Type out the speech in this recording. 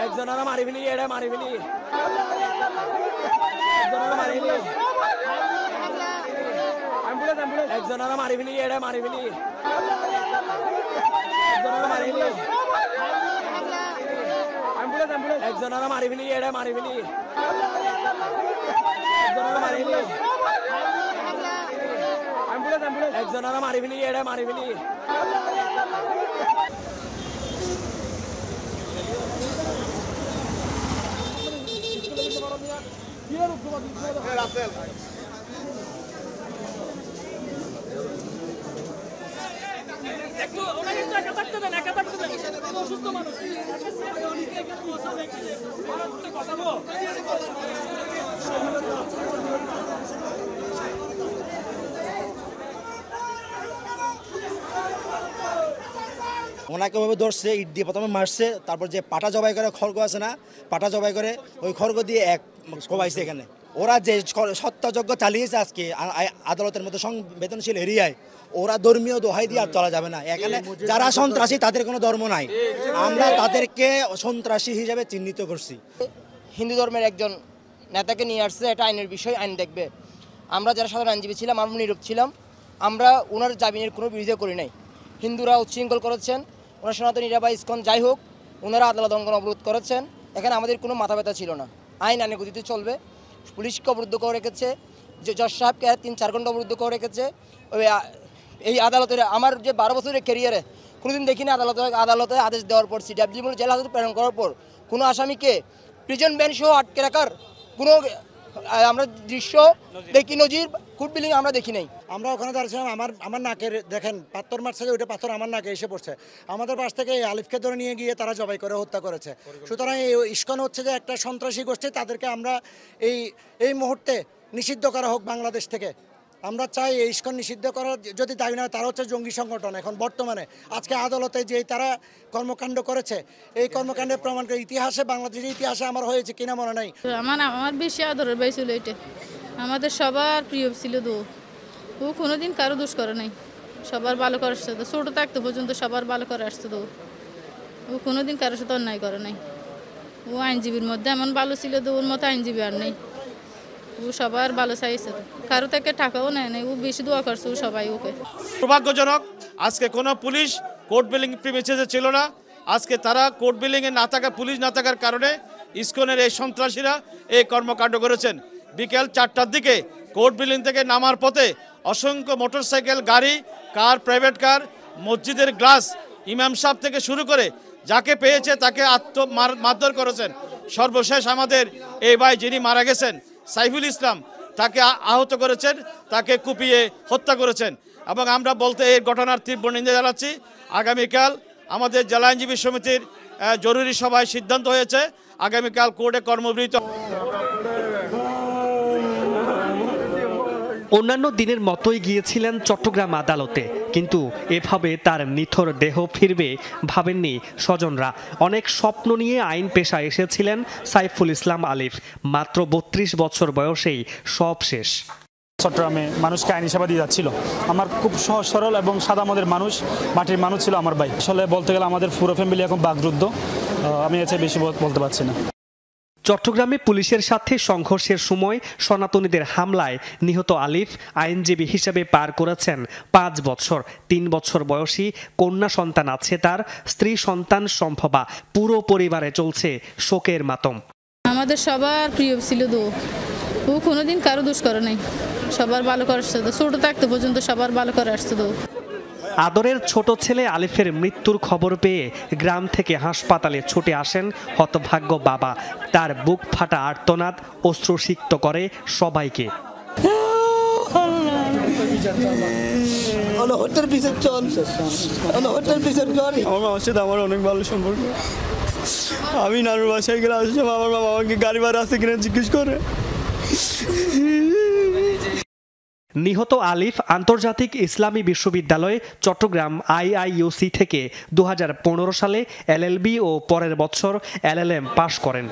একজনের মারি ফেলি এটা মারি ফেলি একজনের মারি ফেলি এটা মারি ফেলি একজনের মারি ফেলি এটা মারি ফেলি একজনের মারি ফেলি এটা মারি ফেলি ওনাকে ওভাবে ধরছে, ইট দিয়ে প্রথমে মারছে, তারপর যে পাটা জবাই করে খড়গ আছে না, পাটা জবাই করে ওই খড়গ দিয়ে এক কোবাইছে। এখানে ওরা যে সত্যাযজ্ঞ চালিয়েছে আজকে আদালতের মতো সংবেদনশীল এরিয়ায়, ওরা ধর্মীয় দোহাই দিয়ে আর চলা যাবে না। এখানে যারা সন্ত্রাসী তাদের কোনো ধর্ম নাই, আমরা তাদেরকে সন্ত্রাসী হিসেবে চিহ্নিত করছি। হিন্দু ধর্মের একজন নেতাকে নিয়ে আসছে, এটা আইনের বিষয়, আইন দেখবে। আমরা যারা সাধারণ আইনজীবী ছিলাম, আমরা নীরব ছিলাম, আমরা ওনার জামিনের কোনো বিরোধিতা করি নাই। হিন্দুরা উচ্ছৃঙ্খল করেছেন, ওনার সনাতনীরা বা ইসকন যাই হোক, ওনারা আদালত অঙ্গন অবরোধ করেছেন। এখানে আমাদের কোনো মাথা ব্যথা ছিল না, আইন আইনের গতিতে চলবে। পুলিশকে অবরুদ্ধ করে রেখেছে, যে জজ সাহেবকে 3-4 ঘন্টা অবরুদ্ধ করে রেখেছে। এই আদালতের আমার যে 12 বছরের ক্যারিয়ারে কোনোদিন দেখিনি আদালতে আদেশ দেওয়ার পর সিডাব্লিউ জেল হাজতে প্রেরণ করার পর কোনো আসামিকে প্রিজন ব্যান সহ আটকে রাখার কোনো আমরা দৃশ্য দেখি, নজির কোর্ট বিলিং আমরা দেখি নাই। আমরা ওখানে দাঁড়িয়েছিলাম, আমার নাকের দেখেন পাথর মারছে, ওইটা পাথর আমার নাকে এসে পড়ছে। আমাদের পাশ থেকে এই আলিফকে ধরে নিয়ে গিয়ে তারা জবাই করে হত্যা করেছে। সুতরাং এই ইসকন হচ্ছে যে একটা সন্ত্রাসী গোষ্ঠী, তাদেরকে আমরা এই মুহূর্তে নিষিদ্ধ করা হোক বাংলাদেশ থেকে। আমরা চাই এই ইসকন নিষিদ্ধ করার যদি দাবি না, তারা হচ্ছে জঙ্গি সংগঠন। এখন বর্তমানে আজকে আদালতে যে তারা কর্মকাণ্ড করেছে, এই কর্মকাণ্ডের প্রমাণ করে ইতিহাসে, বাংলাদেশের ইতিহাসে আমার হয়েছে কিনা মনে নাই। আমার বেশি আদরের ভাই ছিল এটা, আমাদের সবার প্রিয় ছিল। ও কোনোদিন কারো দোষ করে নাই, সবার ভালো করে আসছে। ছোটো থাকতে পর্যন্ত সবার ভালো করে আসছে। ও কোনোদিন কারোর সাথে অন্যায় করে নাই। ও আইনজীবীর মধ্যে এমন ভালো ছিল, ওর মতো আইনজীবী আর নেই। ও সবার ভালো চাইছে, কারো থেকে টাকাও নেয় নাই, ও বেশি দোয়া করছে ও সবাই ওকে। দুর্ভাগ্যজনক, আজকে কোনো পুলিশ কোর্ট বিল্ডিং প্রিমিসেসে ছিল না। আজকে তারা কোর্ট বিল্ডিংয়ে না থাকা, পুলিশ না থাকার কারণে ইসকনের এই সন্ত্রাসীরা এই কর্মকাণ্ড করেছেন। বিকেল 4টার দিকে কোর্ট বিল্ডিং থেকে নামার পথে অসংখ্য মোটরসাইকেল, গাড়ি, কার, প্রাইভেট কার, মসজিদের গ্লাস, ইমাম সাহেব থেকে শুরু করে যাকে পেয়েছে তাকে মারধর করেছেন। সর্বশেষ আমাদের এই ভাই যিনি মারা গেছেন সাইফুল ইসলাম, তাকে আহত করেছেন, তাকে কুপিয়ে হত্যা করেছেন। এবং আমরা বলতে এই ঘটনার তীব্র নিন্দা জানাচ্ছি। আগামীকাল আমাদের জেলা আইনজীবী সমিতির জরুরি সভায় সিদ্ধান্ত হয়েছে আগামীকাল কোর্টে কর্মবিরতি। অন্যান্য দিনের মতোই গিয়েছিলেন চট্টগ্রাম আদালতে, কিন্তু এভাবে তার নিথর দেহ ফিরবে ভাবেননি স্বজনরা। অনেক স্বপ্ন নিয়ে আইন পেশায় এসেছিলেন সাইফুল ইসলাম আলিফ, মাত্র 32 বছর বয়সেই সব শেষ। চট্টগ্রামে মানুষকে আইনি সেবা দিয়ে যাচ্ছিল। আমার খুব সহজ সরল এবং সাদা মদের মানুষ, মাটির মানুষ ছিল আমার ভাই। আসলে বলতে গেলে আমাদের পুরো ফ্যামিলি এখন বাকরুদ্ধ, আমি এর চেয়ে বেশি বলতে পারছি না। চট্টগ্রামে পুলিশের সাথে সংঘর্ষের সময় সনাতনীদের হামলায় নিহত আলিফ আইনজীবী হিসেবে পার করেছেন 5 বছর। 3 বছর বয়সী কন্যা সন্তান আছে তার, স্ত্রী সন্তান সম্ভবা। পুরো পরিবারে চলছে শোকের মাতম। আমাদের সবার প্রিয় ছিল। ও কোনোদিন কারো দোষ করে নাই, সবার ভালো করে আসছে। ছোটো থাকতে পর্যন্ত সবার ভালো করে আসছে। আদরের ছোট ছেলে আলিফের মৃত্যুর খবর পেয়ে গ্রাম থেকে হাসপাতালে ছুটে আসেন হতভাগ্য বাবা। তার বুক ফাটা আর্তনাদ অশ্রুসিক্ত করে সবাইকে। আমার অনেক ভালো সম্পর্ক। আমি নানুর বাসায় গেলে আসলাম, আমার বাবা আমাকে গাড়ি ভাড়া আছে কিনা জিজ্ঞেস করে। নিহত আলিফ আন্তর্জাতিক ইসলামী বিশ্ববিদ্যালয় চট্টগ্রাম IIUC থেকে 2015 সালে LLB ও পরের বছর LLM পাশ করেন।